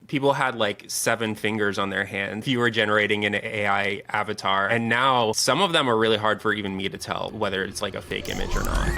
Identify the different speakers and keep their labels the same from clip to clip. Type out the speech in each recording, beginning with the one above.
Speaker 1: people had like 7 fingers on their hand. You were generating an AI avatar. And now some of them are really hard for even me to tell whether it's like a fake image or not.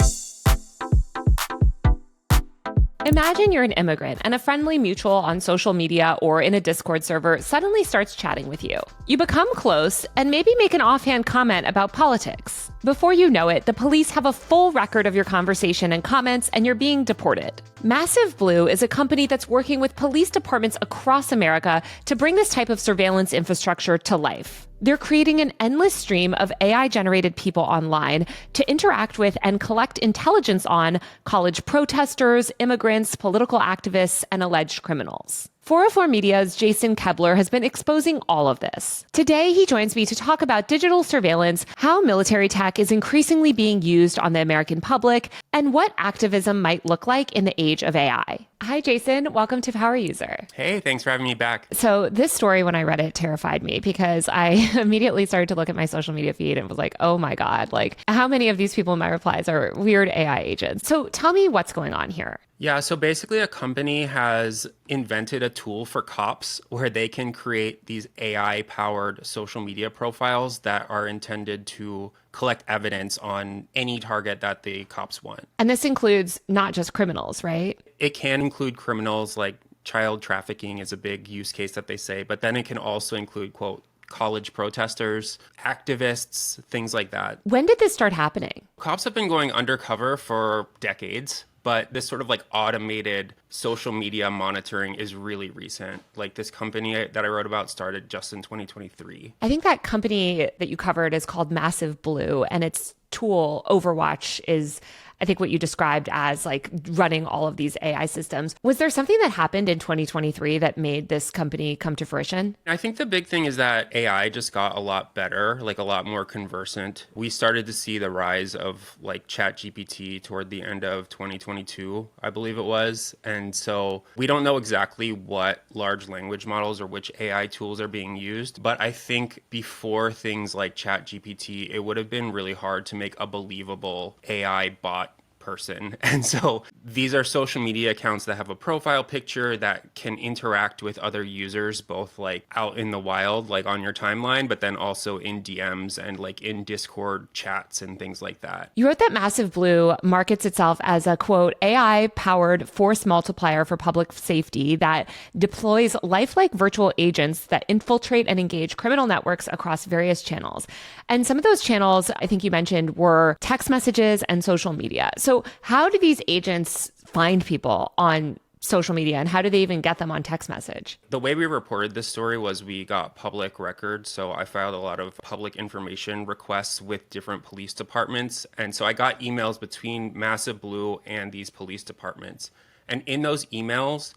Speaker 2: Imagine you're an immigrant and a friendly mutual on social media or in a Discord server suddenly starts chatting with you. You become close and maybe make an offhand comment about politics. Before you know it, the police have a full record of your conversation and comments, and you're being deported. Massive Blue is a company that's working with police departments across America to bring this type of surveillance infrastructure to life. They're creating an endless stream of AI-generated people online to interact with and collect intelligence on college protesters, immigrants, political activists, and alleged criminals. 404 Media's Jason Koebler has been exposing all of this. Today, he joins me to talk about digital surveillance, how military tech is increasingly being used on the American public, and what activism might look like in the age of AI. Hi, Jason. Welcome to Power User.
Speaker 1: Hey, thanks for having me back.
Speaker 2: So this story, when I read it, terrified me because I immediately started to look at my social media feed and was like, oh my God, like how many of these people in my replies are weird AI agents? So tell me what's going on here.
Speaker 1: Yeah, so basically a company has invented a tool for cops where they can create these AI-powered social media profiles that are intended to collect evidence on any target that the cops want.
Speaker 2: And this includes not just criminals, right?
Speaker 1: It can include criminals, like child trafficking is a big use case that they say, but then it can also include, quote, college protesters, activists, things like that.
Speaker 2: When did this start happening?
Speaker 1: Cops have been going undercover for decades. But this sort of like automated social media monitoring is really recent. Like this company that I wrote about started just in 2023.
Speaker 2: I think that company that you covered is called Massive Blue, and its tool, Overwatch, is I think what you described as like running all of these AI systems. Was there something that happened in 2023 that made this company come to fruition?
Speaker 1: I think the big thing is that AI just got a lot better, like a lot more conversant. We started to see the rise of like ChatGPT toward the end of 2022, I believe it was. And so we don't know exactly what large language models or which AI tools are being used. But I think before things like ChatGPT, it would have been really hard to make a believable AI bot person. And so these are social media accounts that have a profile picture that can interact with other users, both like out in the wild, like on your timeline, but then also in DMs and like in Discord chats and things like that.
Speaker 2: You wrote that Massive Blue markets itself as a, quote, AI-powered force multiplier for public safety that deploys lifelike virtual agents that infiltrate and engage criminal networks across various channels. And some of those channels, I think you mentioned, were text messages and social media. So how do these agents find people on social media, and how do they even get them on text message?
Speaker 1: The way we reported this story was we got public records. So I filed a lot of public information requests with different police departments. And so I got emails between Massive Blue and these police departments. And in those emails,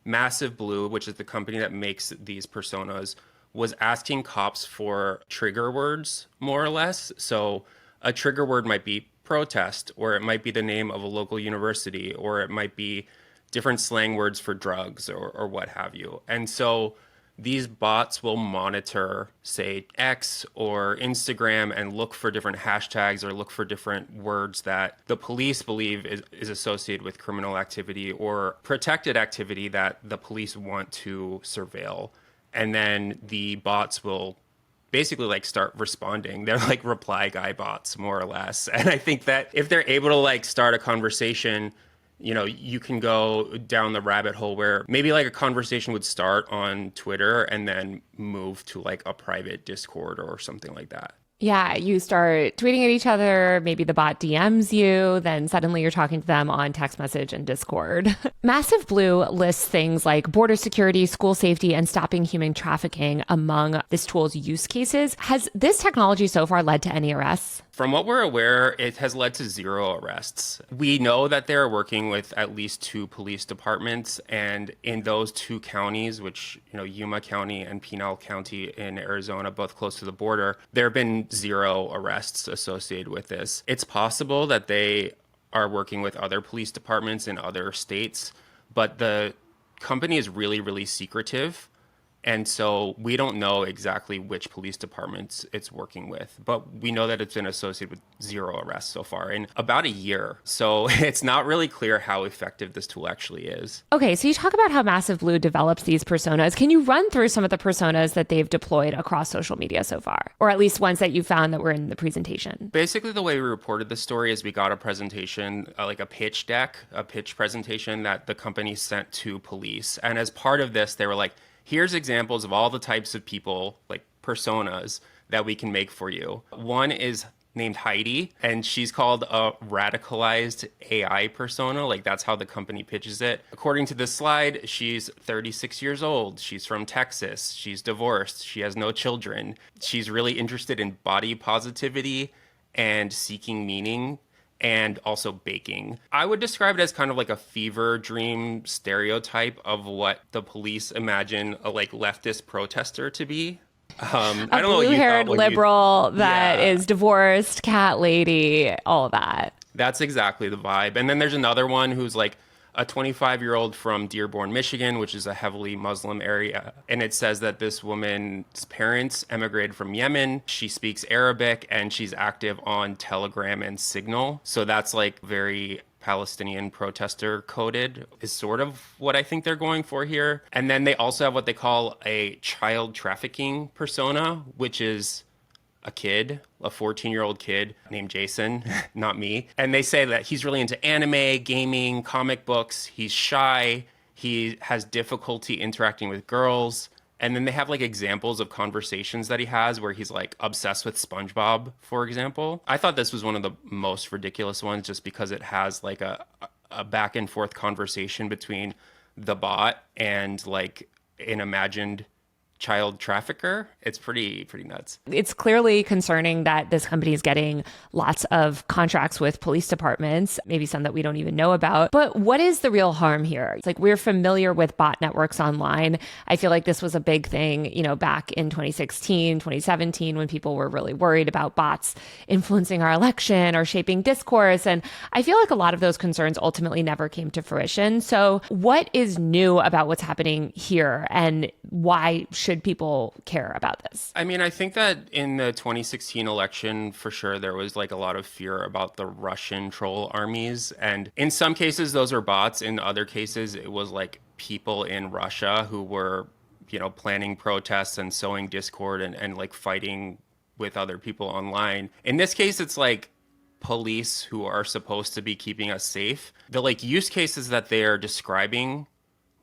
Speaker 1: Massive Blue, which is the company that makes these personas, was asking cops for trigger words, more or less. So a trigger word might be protest, or it might be the name of a local university, or it might be different slang words for drugs or what have you. And so these bots will monitor, say, X or Instagram and look for different hashtags or look for different words that the police believe is associated with criminal activity or protected activity that the police want to surveil. And then the bots will basically like start responding. They're like reply guy bots, more or less. And I think that if they're able to like start a conversation, you know, you can go down the rabbit hole where maybe like a conversation would start on Twitter and then move to like a private Discord or something like that.
Speaker 2: Yeah, you start tweeting at each other, maybe the bot DMs you, then suddenly you're talking to them on text message and Discord. Massive Blue lists things like border security, school safety, and stopping human trafficking among this tool's use cases. Has this technology so far led to any arrests?
Speaker 1: From what we're aware, it has led to 0 arrests. We know that they're working with at least 2 police departments, and in those 2 counties, which, you know, Yuma County and Pinal County in Arizona, both close to the border, there have been 0 arrests associated with this. It's possible that they are working with other police departments in other states, but the company is really, really secretive. And so we don't know exactly which police departments it's working with, but we know that it's been associated with 0 arrests so far in about a year. So it's not really clear how effective this tool actually is.
Speaker 2: Okay, so you talk about how Massive Blue develops these personas. Can you run through some of the personas that they've deployed across social media so far? Or at least ones that you found that were in the presentation?
Speaker 1: Basically, the way we reported the story is we got a presentation, like a pitch deck, a pitch presentation that the company sent to police. And as part of this, they were like, here's examples of all the types of people, like personas, that we can make for you. One is named Heidi, and she's called a radicalized AI persona. Like, that's how the company pitches it. According to this slide, she's 36 years old. She's from Texas. She's divorced. She has no children. She's really interested in body positivity and seeking meaning, and also baking. I would describe it as kind of like a fever dream stereotype of what the police imagine a like leftist protester to be. I don't know what you
Speaker 2: blue-haired
Speaker 1: thought
Speaker 2: liberal that is divorced, cat lady, all of that.
Speaker 1: That's exactly the vibe. And then there's another one who's like a 25-year-old from Dearborn, Michigan, which is a heavily Muslim area. And it says that this woman's parents emigrated from Yemen. She speaks Arabic and she's active on Telegram and Signal. So that's like very Palestinian protester coded is sort of what I think they're going for here. And then they also have what they call a child trafficking persona, which is a kid, a 14-year-old kid named Jason, not me. And they say that he's really into anime, gaming, comic books. He's shy. He has difficulty interacting with girls. And then they have like examples of conversations that he has where he's like obsessed with SpongeBob, for example. I thought this was one of the most ridiculous ones just because it has like a back and forth conversation between the bot and like an imagined child trafficker. It's pretty nuts.
Speaker 2: It's clearly concerning that this company is getting lots of contracts with police departments, maybe some that we don't even know about. But what is the real harm here? It's like we're familiar with bot networks online. I feel like this was a big thing, back in 2016, 2017, when people were really worried about bots influencing our election or shaping discourse. And I feel like a lot of those concerns ultimately never came to fruition. So what is new about what's happening here, and why should people care about this?
Speaker 1: I mean, I think that in the 2016 election, for sure, there was like a lot of fear about the Russian troll armies. And in some cases, those are bots. In other cases, it was like people in Russia who were, planning protests and sowing discord and like fighting with other people online. In this case, it's like police who are supposed to be keeping us safe. The like use cases that they are describing,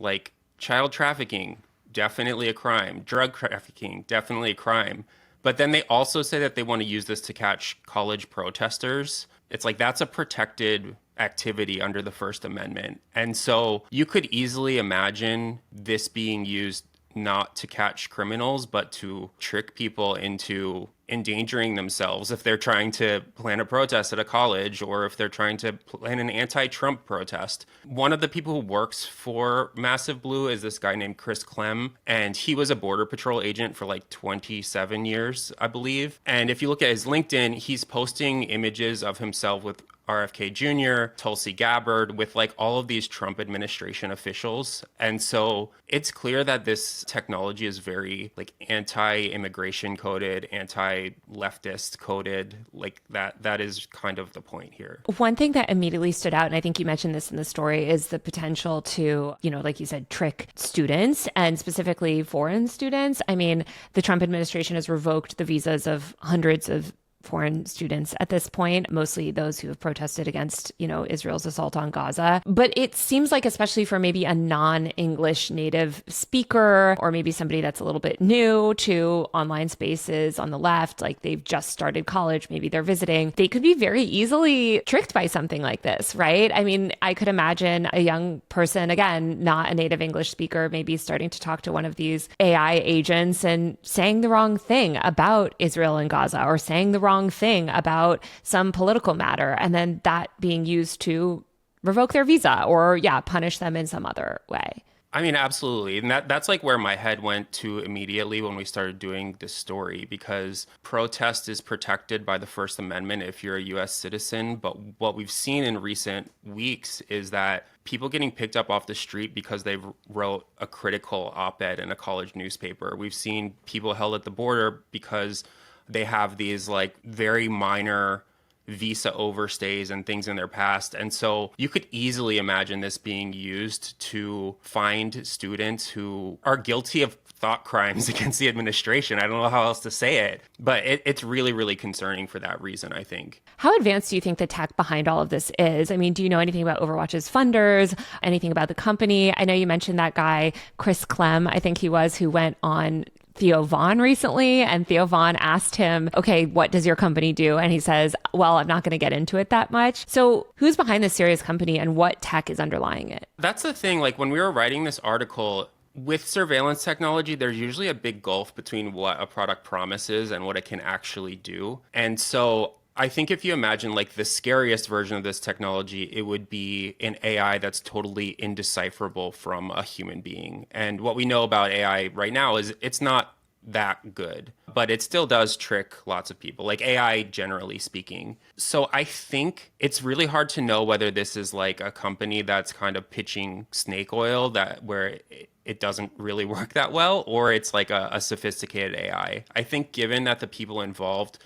Speaker 1: like child trafficking, definitely a crime. Drug trafficking, definitely a crime. But then they also say that they want to use this to catch college protesters. It's like that's a protected activity under the First Amendment. And so you could easily imagine this being used not to catch criminals, but to trick people into endangering themselves if they're trying to plan a protest at a college or if they're trying to plan an anti-Trump protest. One of the people who works for Massive Blue is this guy named Chris Clem, and he was a Border Patrol agent for like 27 years, I believe. And if you look at his LinkedIn, he's posting images of himself with RFK Jr., Tulsi Gabbard, with like all of these Trump administration officials. And so it's clear that this technology is very like anti-immigration coded, anti-leftist coded, like that is kind of the point here.
Speaker 2: One thing that immediately stood out, and I think you mentioned this in the story, is the potential to, like you said, trick students, and specifically foreign students. I mean, the Trump administration has revoked the visas of hundreds of foreign students at this point, mostly those who have protested against, Israel's assault on Gaza. But it seems like, especially for maybe a non-English native speaker, or maybe somebody that's a little bit new to online spaces on the left, like they've just started college, maybe they're visiting, they could be very easily tricked by something like this, right? I mean, I could imagine a young person, again, not a native English speaker, maybe starting to talk to one of these AI agents and saying the wrong thing about Israel and Gaza, or saying the wrong thing about some political matter, and then that being used to revoke their visa or punish them in some other way.
Speaker 1: I mean, absolutely. And that's like where my head went to immediately when we started doing this story, because protest is protected by the First Amendment if you're a US citizen. But what we've seen in recent weeks is that people getting picked up off the street because they wrote a critical op-ed in a college newspaper. We've seen people held at the border because they have these like very minor visa overstays and things in their past. And so you could easily imagine this being used to find students who are guilty of thought crimes against the administration. I don't know how else to say it, but it's really, really concerning for that reason, I think.
Speaker 2: How advanced do you think the tech behind all of this is? I mean, do you know anything about Overwatch's funders, anything about the company? I know you mentioned that guy, Chris Clem, I think he was, who went on Theo Vaughn recently, and Theo Vaughn asked him, okay, what does your company do? And he says, well, I'm not going to get into it that much. So who's behind this serious company and what tech is underlying it?
Speaker 1: That's the thing. Like when we were writing this article, with surveillance technology, there's usually a big gulf between what a product promises and what it can actually do. And so I think if you imagine like the scariest version of this technology, it would be an AI that's totally indecipherable from a human being. And what we know about AI right now is it's not that good, but it still does trick lots of people, like AI generally speaking. So I think it's really hard to know whether this is like a company that's kind of pitching snake oil that where it doesn't really work that well, or it's like a sophisticated AI. I think given that the people involved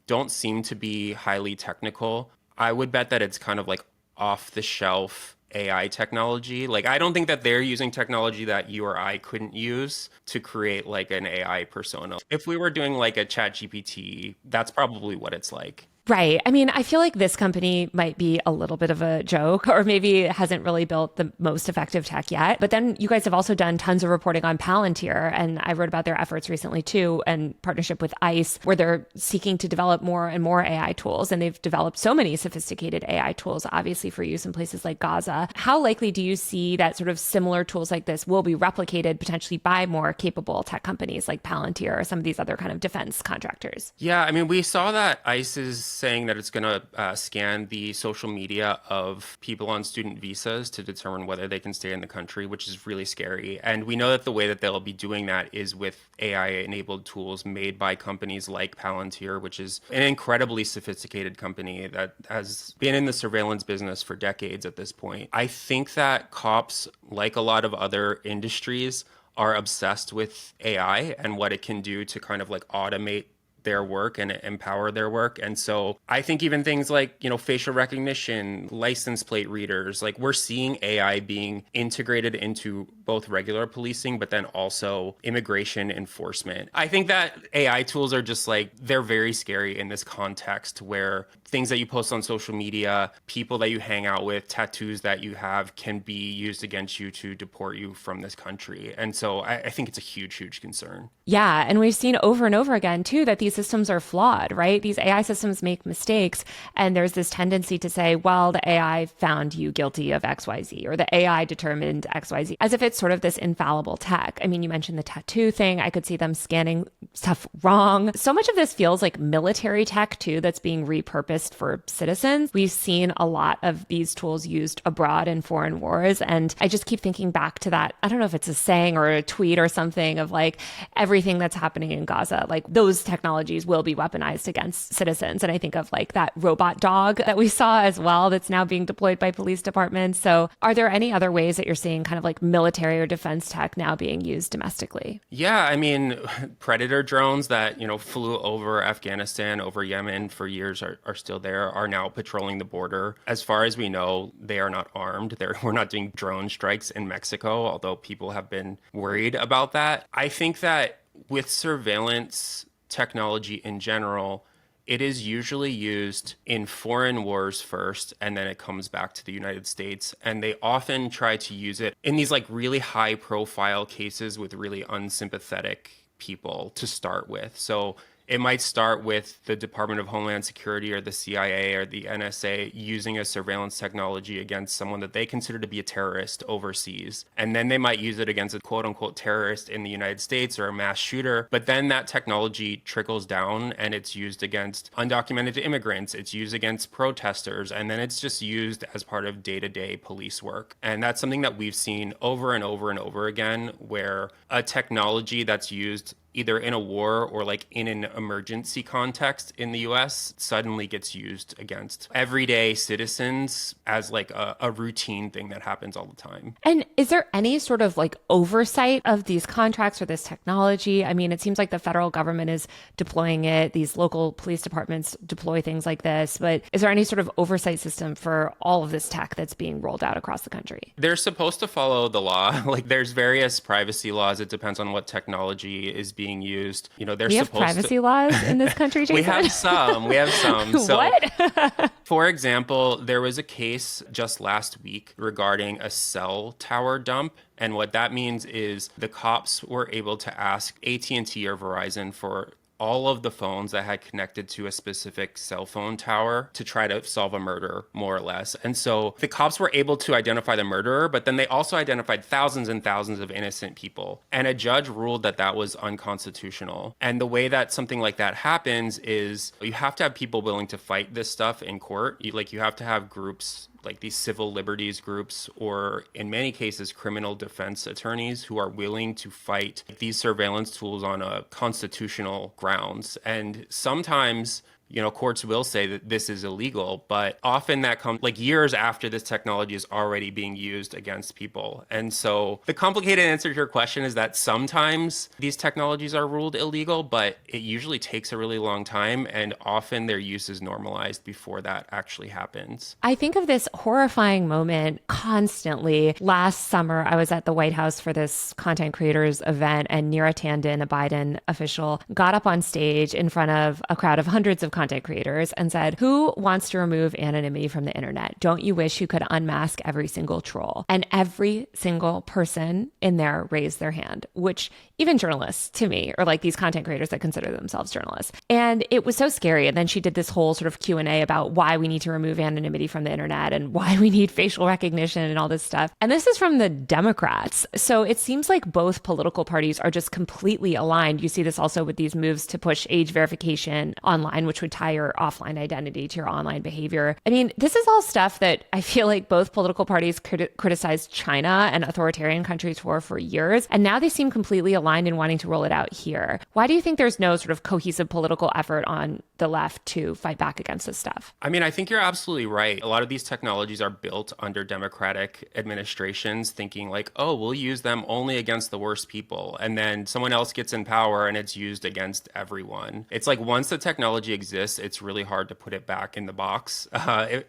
Speaker 1: don't seem to be highly technical, I would bet that it's kind of like off the shelf AI technology. Like, I don't think that they're using technology that you or I couldn't use to create like an AI persona. If we were doing like a chat GPT, that's probably what it's like.
Speaker 2: Right. I mean, I feel like this company might be a little bit of a joke, or maybe it hasn't really built the most effective tech yet. But then you guys have also done tons of reporting on Palantir. And I wrote about their efforts recently too, and partnership with ICE, where they're seeking to develop more and more AI tools. And they've developed so many sophisticated AI tools, obviously for use in places like Gaza. How likely do you see that sort of similar tools like this will be replicated potentially by more capable tech companies like Palantir or some of these other kind of defense contractors?
Speaker 1: Yeah, I mean, we saw that ICE is saying that it's going to scan the social media of people on student visas to determine whether they can stay in the country, which is really scary. And we know that the way that they'll be doing that is with AI-enabled tools made by companies like Palantir, which is an incredibly sophisticated company that has been in the surveillance business for decades at this point. I think that cops, like a lot of other industries, are obsessed with AI and what it can do to kind of like automate their work and empower their work. And so I think even things like, facial recognition, license plate readers, like we're seeing AI being integrated into both regular policing, but then also immigration enforcement. I think that AI tools are just like, they're very scary in this context where things that you post on social media, people that you hang out with, tattoos that you have can be used against you to deport you from this country. And so I think it's a huge, huge concern.
Speaker 2: Yeah. And we've seen over and over again, too, that these systems are flawed, right? These AI systems make mistakes. And there's this tendency to say, well, the AI found you guilty of XYZ, or the AI determined XYZ, as if it's sort of this infallible tech. I mean, you mentioned the tattoo thing. I could see them scanning stuff wrong. So much of this feels like military tech, too, that's being repurposed for citizens. We've seen a lot of these tools used abroad in foreign wars. And I just keep thinking back to that. I don't know if it's a saying or a tweet or something of like everything that's happening in Gaza, like those technologies will be weaponized against citizens. And I think of like that robot dog that we saw as well that's now being deployed by police departments. So are there any other ways that you're seeing kind of like military or defense tech now being used domestically?
Speaker 1: Yeah, I mean, Predator drones that, flew over Afghanistan, over Yemen for years are still there, are now patrolling the border. As far as we know, they are not armed. We're not doing drone strikes in Mexico, although people have been worried about that. I think that with surveillance technology in general, it is usually used in foreign wars first, and then it comes back to the United States. And they often try to use it in these like really high profile cases with really unsympathetic people to start with. So It might start with the Department of Homeland Security or the CIA or the NSA using a surveillance technology against someone that they consider to be a terrorist overseas. And then they might use it against a quote unquote terrorist in the United States or a mass shooter. But then that technology trickles down and it's used against undocumented immigrants. It's used against protesters. And then it's just used as part of day-to-day police work. And that's something that we've seen over and over and over again, where a technology that's used either in a war or like in an emergency context in the US suddenly gets used against everyday citizens as like a routine thing that happens all the time.
Speaker 2: And is there any sort of like oversight of these contracts or this technology? I mean, it seems like the federal government is deploying it. These local police departments deploy things like this. But is there any sort of oversight system for all of this tech that's being rolled out across the country?
Speaker 1: They're supposed to follow the law. Like there's various privacy laws. It depends on what technology is being used. You know, they're
Speaker 2: we have
Speaker 1: supposed
Speaker 2: privacy
Speaker 1: to...
Speaker 2: laws in this country, Jason?
Speaker 1: We have some. So,
Speaker 2: what?
Speaker 1: for example, there was a case just last week regarding a cell tower dump. And what that means is the cops were able to ask AT&T or Verizon for all of the phones that had connected to a specific cell phone tower to try to solve a murder, more or less. And so the cops were able to identify the murderer, but then they also identified thousands and thousands of innocent people. And a judge ruled that that was unconstitutional. And the way that something like that happens is you have to have people willing to fight this stuff in court. You have to have groups like these civil liberties groups, or in many cases, criminal defense attorneys who are willing to fight these surveillance tools on a constitutional grounds. And sometimes, you know, courts will say that this is illegal, but often that comes like years after this technology is already being used against people. And so the complicated answer to your question is that sometimes these technologies are ruled illegal, but it usually takes a really long time, and often their use is normalized before that actually happens.
Speaker 2: I think of this horrifying moment constantly. Last summer, I was at the White House for this content creators event, and Neera Tanden, a Biden official, got up on stage in front of a crowd of hundreds of content creators and said, "Who wants to remove anonymity from the internet? Don't you wish you could unmask every single troll?" And every single person in there raised their hand, which even journalists to me, or like these content creators that consider themselves journalists. And it was so scary. And then she did this whole sort of Q&A about why we need to remove anonymity from the internet and why we need facial recognition and all this stuff. And this is from the Democrats. So it seems like both political parties are just completely aligned. You see this also with these moves to push age verification online, which would tie your offline identity to your online behavior. I mean, this is all stuff that I feel like both political parties criticized China and authoritarian countries for years. And now they seem completely aligned in wanting to roll it out here. Why do you think there's no sort of cohesive political effort on the left to fight back against this stuff?
Speaker 1: I mean, I think you're absolutely right. A lot of these technologies are built under Democratic administrations thinking like, oh, we'll use them only against the worst people. And then someone else gets in power and it's used against everyone. It's like once the technology exists, it's really hard to put it back in the box,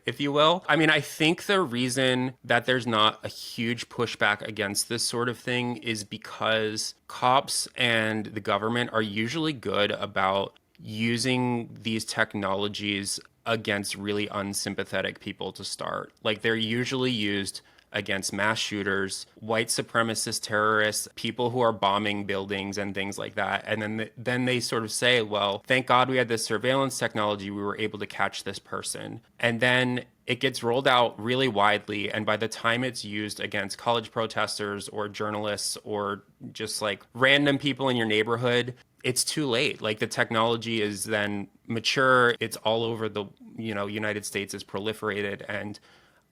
Speaker 1: if you will. I mean, I think the reason that there's not a huge pushback against this sort of thing is because cops and the government are usually good about using these technologies against really unsympathetic people to start. Like they're usually used against mass shooters, white supremacist terrorists, people who are bombing buildings and things like that. And then they sort of say, well, thank God we had this surveillance technology. We were able to catch this person. And then it gets rolled out really widely. And by the time it's used against college protesters or journalists or just like random people in your neighborhood, it's too late. Like the technology is then mature. It's all over the, United States, is proliferated. And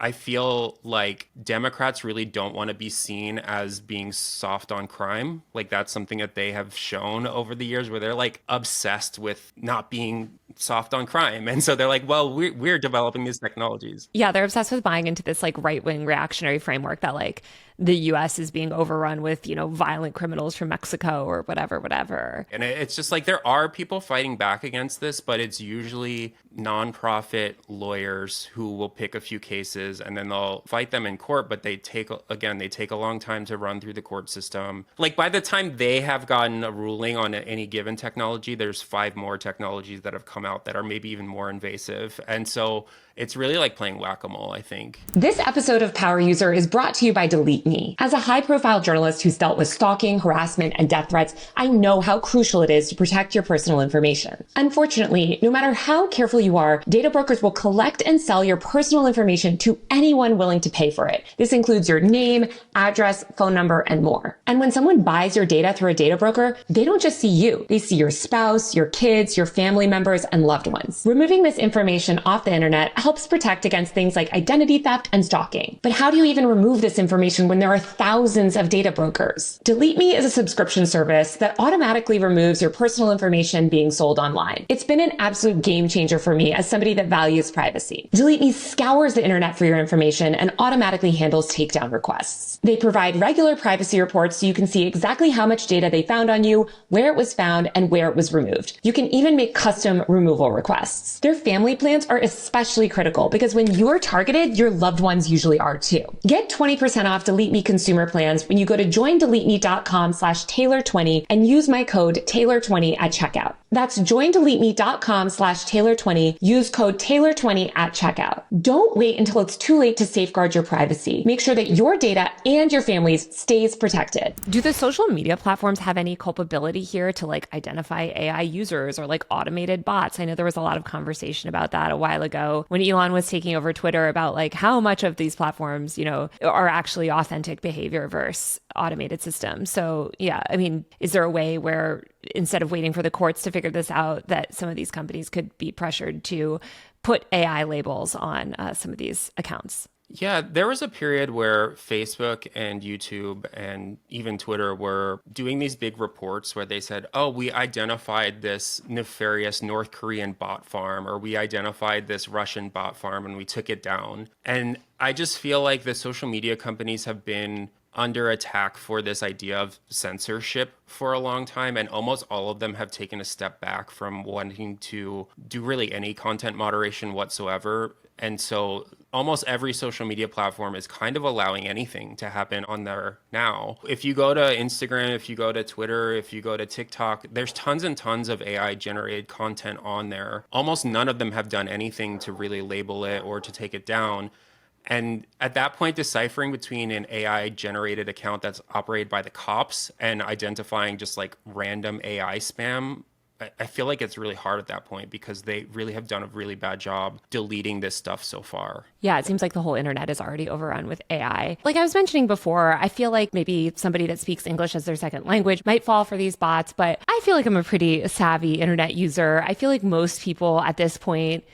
Speaker 1: I feel like Democrats really don't want to be seen as being soft on crime. Like that's something that they have shown over the years where they're like obsessed with not being soft on crime. And so they're like, well, we're developing these technologies.
Speaker 2: Yeah, they're obsessed with buying into this like right-wing reactionary framework that like the US is being overrun with, violent criminals from Mexico or whatever.
Speaker 1: And it's just like there are people fighting back against this, but it's usually nonprofit lawyers who will pick a few cases and then they'll fight them in court, but they take a long time to run through the court system. Like by the time they have gotten a ruling on any given technology, there's 5 more technologies that have come out that are maybe even more invasive. And so it's really like playing whack-a-mole, I think.
Speaker 2: This episode of Power User is brought to you by Delete Me. As a high-profile journalist who's dealt with stalking, harassment, and death threats, I know how crucial it is to protect your personal information. Unfortunately, no matter how careful you are, data brokers will collect and sell your personal information to anyone willing to pay for it. This includes your name, address, phone number, and more. And when someone buys your data through a data broker, they don't just see you. They see your spouse, your kids, your family members, and loved ones. Removing this information off the internet helps protect against things like identity theft and stalking. But how do you even remove this information when there are thousands of data brokers? Delete Me is a subscription service that automatically removes your personal information being sold online. It's been an absolute game changer for me as somebody that values privacy. Delete Me scours the internet for your information and automatically handles takedown requests. They provide regular privacy reports so you can see exactly how much data they found on you, where it was found, and where it was removed. You can even make custom removal requests. Their family plans are especially critical because when you're targeted, your loved ones usually are too. Get 20% off Delete Me consumer plans when you go to joindeleteme.com/Taylor20 and use my code Taylor20 at checkout. That's joindeleteme.com/Taylor20. Use code Taylor20 at checkout. Don't wait until it's too late to safeguard your privacy. Make sure that your data and your family's stays protected. Do the social media platforms have any culpability here to like identify AI users or like automated bots? I know there was a lot of conversation about that a while ago when Elon was taking over Twitter about like how much of these platforms, are actually authentic behavior versus automated systems. So yeah, I mean, is there a way where instead of waiting for the courts to figure this out, that some of these companies could be pressured to put AI labels on some of these accounts?
Speaker 1: Yeah, there was a period where Facebook and YouTube and even Twitter were doing these big reports where they said, oh, we identified this nefarious North Korean bot farm, or we identified this Russian bot farm and we took it down. And I just feel like the social media companies have been under attack for this idea of censorship for a long time, and almost all of them have taken a step back from wanting to do really any content moderation whatsoever. And so almost every social media platform is kind of allowing anything to happen on there now. If you go to Instagram, if you go to Twitter, if you go to TikTok, there's tons and tons of AI generated content on there. Almost none of them have done anything to really label it or to take it down. And at that point, deciphering between an AI generated account that's operated by the cops and identifying just like random AI spam, I feel like it's really hard at that point because they really have done a really bad job deleting this stuff so far.
Speaker 2: Yeah, it seems like the whole internet is already overrun with AI. Like I was mentioning before, I feel like maybe somebody that speaks English as their second language might fall for these bots, but I feel like I'm a pretty savvy internet user. I feel like most people at this point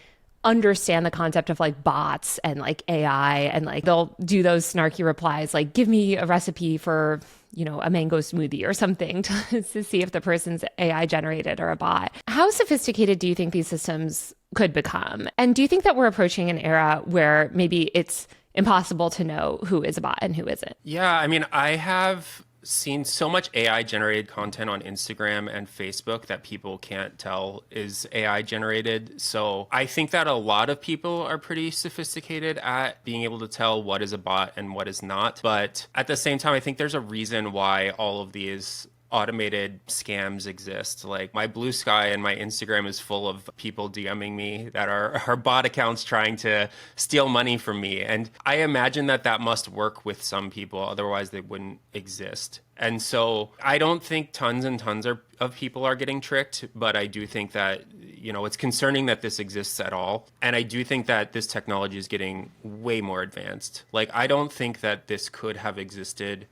Speaker 2: understand the concept of like bots and like AI, and like they'll do those snarky replies like, give me a recipe for a mango smoothie or something to see if the person's AI generated or a bot. How sophisticated do you think these systems could become? And do you think that we're approaching an era where maybe it's impossible to know who is a bot and who isn't?
Speaker 1: Yeah, I mean, I have seen so much AI generated content on Instagram and Facebook that people can't tell is AI generated. So I think that a lot of people are pretty sophisticated at being able to tell what is a bot and what is not. But at the same time, I think there's a reason why all of these automated scams exist. Like my Blue Sky and my Instagram is full of people DMing me that are bot accounts trying to steal money from me. And I imagine that must work with some people, otherwise they wouldn't exist. And so I don't think tons and tons of people are getting tricked, but I do think that, it's concerning that this exists at all. And I do think that this technology is getting way more advanced. Like, I don't think that this could have existed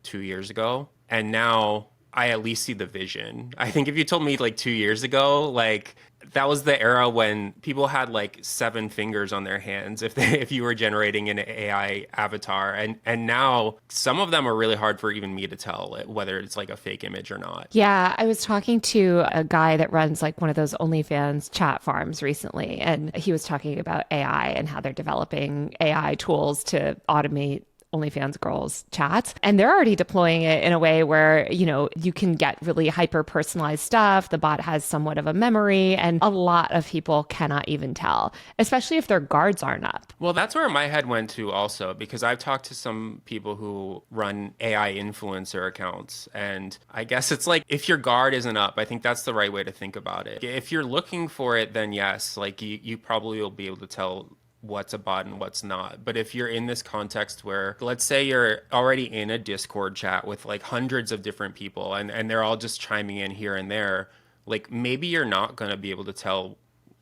Speaker 1: 2 years ago. And now I at least see the vision. I think if you told me like 2 years ago, like that was the era when people had like 7 fingers on their hands if you were generating an AI avatar. And now some of them are really hard for even me to tell whether it's like a fake image or not.
Speaker 2: Yeah, I was talking to a guy that runs like one of those OnlyFans chat farms recently, and he was talking about AI and how they're developing AI tools to automate OnlyFans girls chats. And they're already deploying it in a way where, you can get really hyper personalized stuff. The bot has somewhat of a memory, and a lot of people cannot even tell, especially if their guards aren't up.
Speaker 1: Well, that's where my head went to also, because I've talked to some people who run AI influencer accounts. And I guess it's like, if your guard isn't up, I think that's the right way to think about it. If you're looking for it, then yes, like you probably will be able to tell what's a bot and what's not. But if you're in this context where, let's say you're already in a Discord chat with like hundreds of different people and they're all just chiming in here and there, like maybe you're not going to be able to tell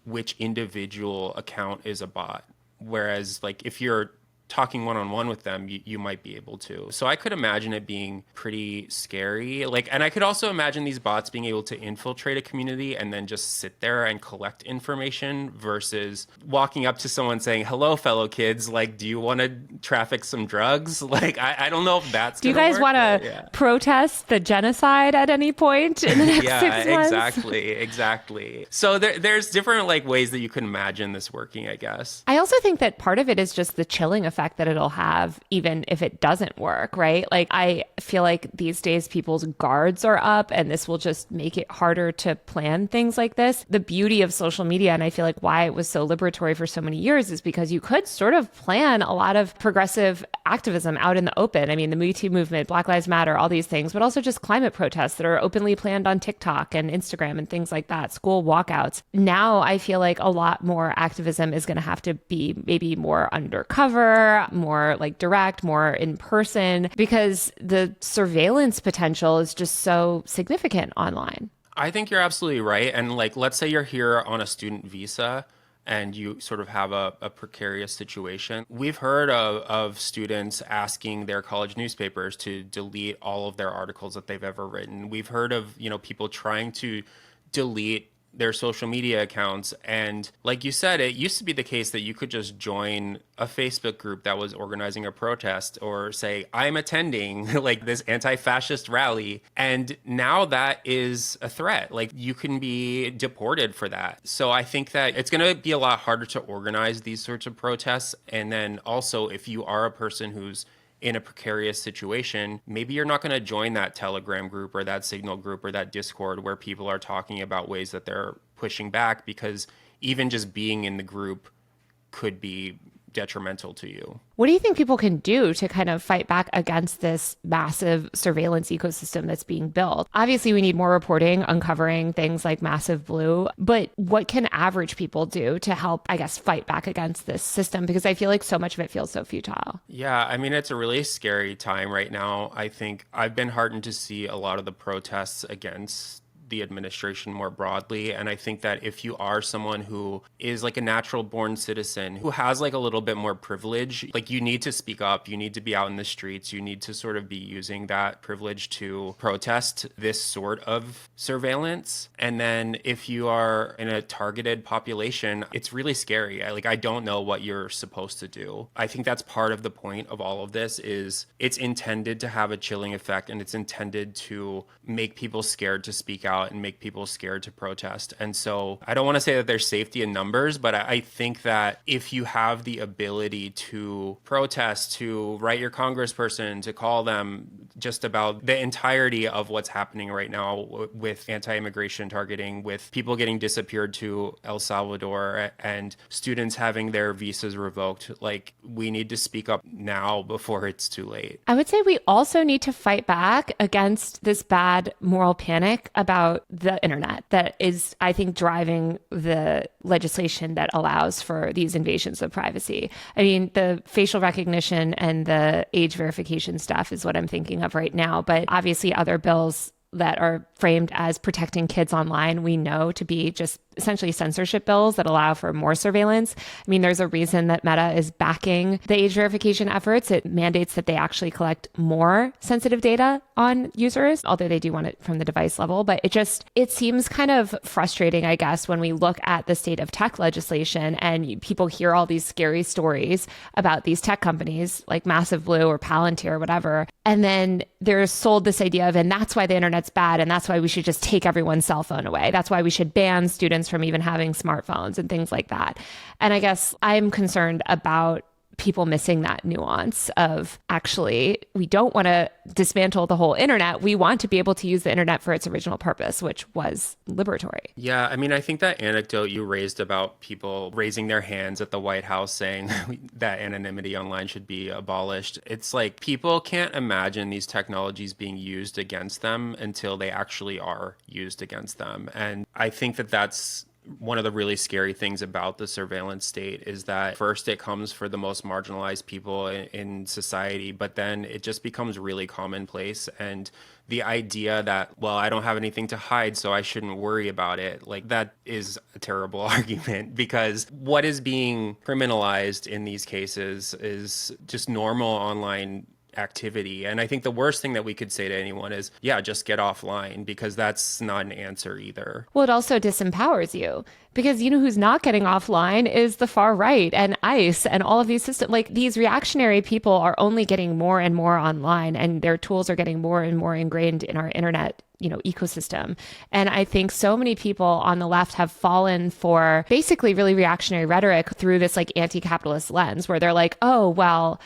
Speaker 1: which individual account is a bot. Whereas like if you're talking one-on-one with them, you might be able to. So I could imagine it being pretty scary. Like, and I could also imagine these bots being able to infiltrate a community and then just sit there and collect information versus walking up to someone saying, hello, fellow kids, like, do you want to traffic some drugs? Like, I don't know if that's
Speaker 2: Do you guys want to protest the genocide at any point in the next 6 months?
Speaker 1: Exactly. So there's different like ways that you can imagine this working, I guess.
Speaker 2: I also think that part of it is just the chilling effect that it'll have even if it doesn't work, right? Like I feel like these days people's guards are up and this will just make it harder to plan things like this. The beauty of social media, and I feel like why it was so liberatory for so many years, is because you could sort of plan a lot of progressive activism out in the open. I mean, the Me Too movement, Black Lives Matter, all these things, but also just climate protests that are openly planned on TikTok and Instagram and things like that, school walkouts. Now I feel like a lot more activism is going to have to be maybe more undercover, more like direct, more in person, because the surveillance potential is just so significant online.
Speaker 1: I think you're absolutely right. And like, let's say you're here on a student visa and you sort of have a precarious situation. We've heard of students asking their college newspapers to delete all of their articles that they've ever written. We've heard of, people trying to delete their social media accounts. And like you said, it used to be the case that you could just join a Facebook group that was organizing a protest or say, I'm attending like this anti-fascist rally. And now that is a threat. Like you can be deported for that. So I think that it's going to be a lot harder to organize these sorts of protests. And then also if you are a person who's in a precarious situation, maybe you're not going to join that Telegram group or that Signal group or that Discord where people are talking about ways that they're pushing back, because even just being in the group could be detrimental to you.
Speaker 2: What do you think people can do to kind of fight back against this massive surveillance ecosystem that's being built? Obviously, we need more reporting, uncovering things like Massive Blue, but what can average people do to help, I guess, fight back against this system? Because I feel like so much of it feels so futile.
Speaker 1: Yeah, I mean, it's a really scary time right now. I think I've been heartened to see a lot of the protests against the administration more broadly. And I think that if you are someone who is like a natural born citizen who has like a little bit more privilege, like you need to speak up, you need to be out in the streets, you need to sort of be using that privilege to protest this sort of surveillance. And then if you are in a targeted population, it's really scary. I don't know what you're supposed to do. I think that's part of the point of all of this is it's intended to have a chilling effect, and it's intended to make people scared to speak out and make people scared to protest. And so I don't want to say that there's safety in numbers, but I think that if you have the ability to protest, to write your congressperson, to call them just about the entirety of what's happening right now with anti-immigration targeting, with people getting disappeared to El Salvador and students having their visas revoked, like we need to speak up now before it's too late.
Speaker 2: I would say we also need to fight back against this bad moral panic about the internet that is, I think, driving the legislation that allows for these invasions of privacy. I mean, the facial recognition and the age verification stuff is what I'm thinking of right now, but obviously other bills that are framed as protecting kids online, we know to be just essentially censorship bills that allow for more surveillance. I mean, there's a reason that Meta is backing the age verification efforts. It mandates that they actually collect more sensitive data on users, although they do want it from the device level. But it seems kind of frustrating, I guess, when we look at the state of tech legislation and people hear all these scary stories about these tech companies like Massive Blue or Palantir or whatever. And then they're sold this idea of, and that's why the internet's bad. And that's why we should just take everyone's cell phone away. That's why we should ban students from even having smartphones and things like that. And I guess I'm concerned about people missing that nuance of actually, we don't want to dismantle the whole internet. We want to be able to use the internet for its original purpose, which was liberatory.
Speaker 1: Yeah, I mean, I think that anecdote you raised about people raising their hands at the White House saying that anonymity online should be abolished. It's like people can't imagine these technologies being used against them until they actually are used against them. And I think that that's one of the really scary things about the surveillance state is that first it comes for the most marginalized people in society, but then it just becomes really commonplace. And the idea that, well, I don't have anything to hide, so I shouldn't worry about it, like that is a terrible argument, because what is being criminalized in these cases is just normal online activity. And I think the worst thing that we could say to anyone is, yeah, just get offline, because that's not an answer either.
Speaker 2: Well, it also disempowers you, because you know who's not getting offline is the far right and ICE and all of these systems. Like, these reactionary people are only getting more and more online, and their tools are getting more and more ingrained in our internet ecosystem. And I think so many people on the left have fallen for basically really reactionary rhetoric through this like anti-capitalist lens, where they're like, oh, well,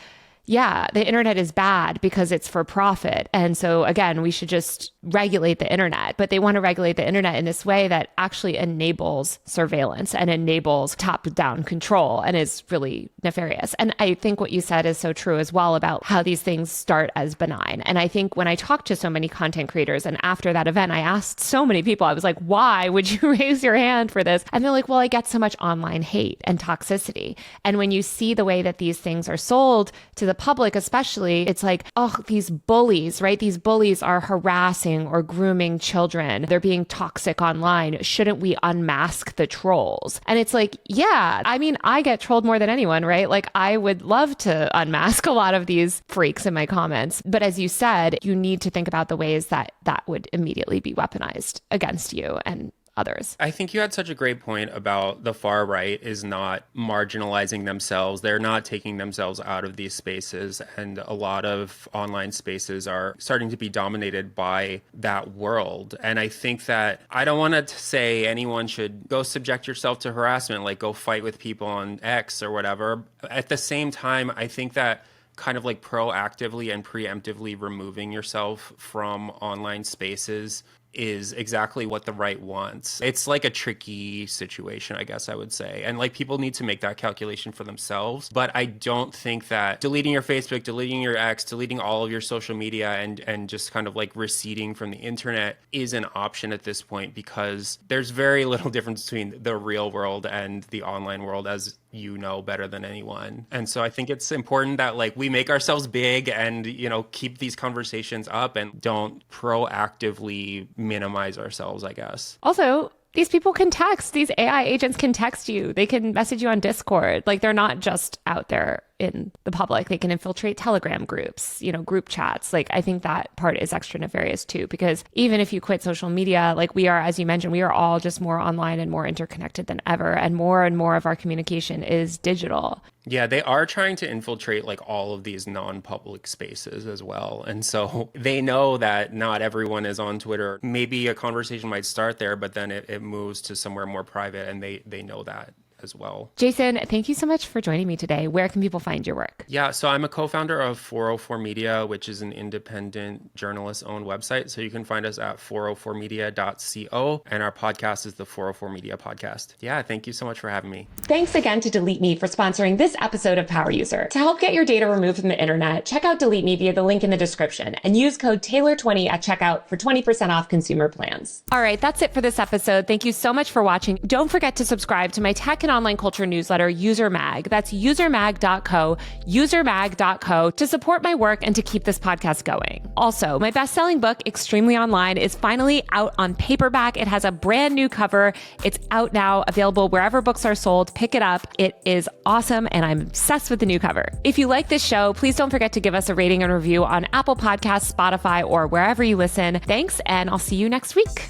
Speaker 2: yeah, the internet is bad because it's for profit. And so again, we should just regulate the internet. But they want to regulate the internet in this way that actually enables surveillance and enables top-down control and is really nefarious. And I think what you said is so true as well about how these things start as benign. And I think when I talked to so many content creators, and after that event, I asked so many people, I was like, why would you raise your hand for this? And they're like, well, I get so much online hate and toxicity. And when you see the way that these things are sold to the public, especially, it's like, oh, these bullies, right? These bullies are harassing or grooming children. They're being toxic online. Shouldn't we unmask the trolls? And it's like, yeah, I mean, I get trolled more than anyone, right? Like, I would love to unmask a lot of these freaks in my comments. But as you said, you need to think about the ways that that would immediately be weaponized against you and others.
Speaker 1: I think you had such a great point about the far right is not marginalizing themselves. They're not taking themselves out of these spaces. And a lot of online spaces are starting to be dominated by that world. And I think that I don't want to say anyone should go subject yourself to harassment, like go fight with people on X or whatever. At the same time, I think that kind of like proactively and preemptively removing yourself from online spaces is exactly what the right wants. It's like a tricky situation, I guess I would say. And like people need to make that calculation for themselves. But I don't think that deleting your Facebook, deleting your X, deleting all of your social media and just kind of like receding from the internet is an option at this point, because there's very little difference between the real world and the online world, as you know better than anyone. And so I think it's important that like we make ourselves big and, keep these conversations up and don't proactively minimize ourselves, I guess.
Speaker 2: Also, these people can text. These AI agents can text you. They can message you on Discord. Like, they're not just out there in the public. They can infiltrate Telegram groups, group chats. Like, I think that part is extra nefarious too, because even if you quit social media, like we are, as you mentioned, we are all just more online and more interconnected than ever. And more of our communication is digital.
Speaker 1: Yeah, they are trying to infiltrate like all of these non-public spaces as well. And so they know that not everyone is on Twitter. Maybe a conversation might start there, but then it moves to somewhere more private, and they know that as well.
Speaker 2: Jason, thank you so much for joining me today. Where can people find your work?
Speaker 1: Yeah, so I'm a co-founder of 404 Media, which is an independent journalist-owned website. So you can find us at 404media.co, and our podcast is the 404 Media Podcast. Yeah, thank you so much for having me.
Speaker 2: Thanks again to Delete Me for sponsoring this episode of Power User. To help get your data removed from the internet, check out Delete Me via the link in the description and use code Taylor20 at checkout for 20% off consumer plans. All right, that's it for this episode. Thank you so much for watching. Don't forget to subscribe to my tech and online culture newsletter, User Mag. That's usermag.co, usermag.co, to support my work and to keep this podcast going. Also, my best-selling book, Extremely Online, is finally out on paperback. It has a brand new cover. It's out now, available wherever books are sold. Pick it up. It is awesome, and I'm obsessed with the new cover. If you like this show, please don't forget to give us a rating and review on Apple Podcasts, Spotify, or wherever you listen. Thanks, and I'll see you next week.